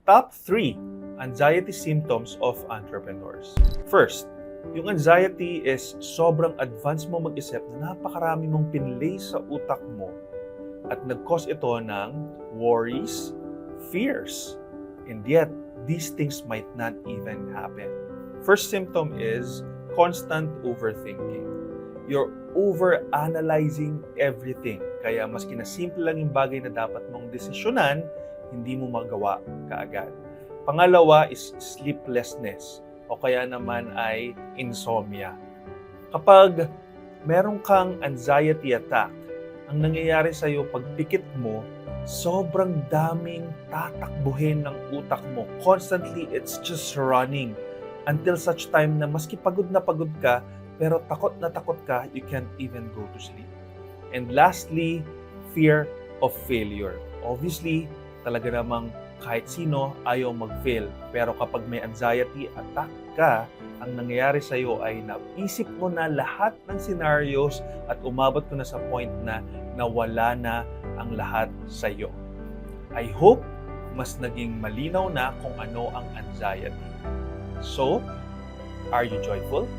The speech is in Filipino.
Top 3 anxiety symptoms of entrepreneurs. First, yung anxiety is sobrang advance mo mag-isip na napakarami mong pinlay sa utak mo at nag-cause ito ng worries, fears, and yet these things might not even happen. First symptom is constant overthinking. You're over-analyzing everything. Kaya maski na simple lang yung bagay na dapat mong desisyonan, hindi mo magawa kaagad. Pangalawa is sleeplessness o kaya naman ay insomnia. Kapag meron kang anxiety attack, ang nangyayari sa'yo pag pikit mo, sobrang daming tatakbuhin ng utak mo. Constantly, it's just running until such time na maski pagod na pagod ka, pero takot na takot ka, you can't even go to sleep. And lastly, fear of failure. Obviously, talaga namang kahit sino ayaw mag-fail. Pero kapag may anxiety attack ka, ang nangyayari sa iyo ay naisip mo na lahat ng scenarios at umabot ko na sa point na nawala na ang lahat sa iyo. I hope mas naging malinaw na kung ano ang anxiety. So, are you joyful?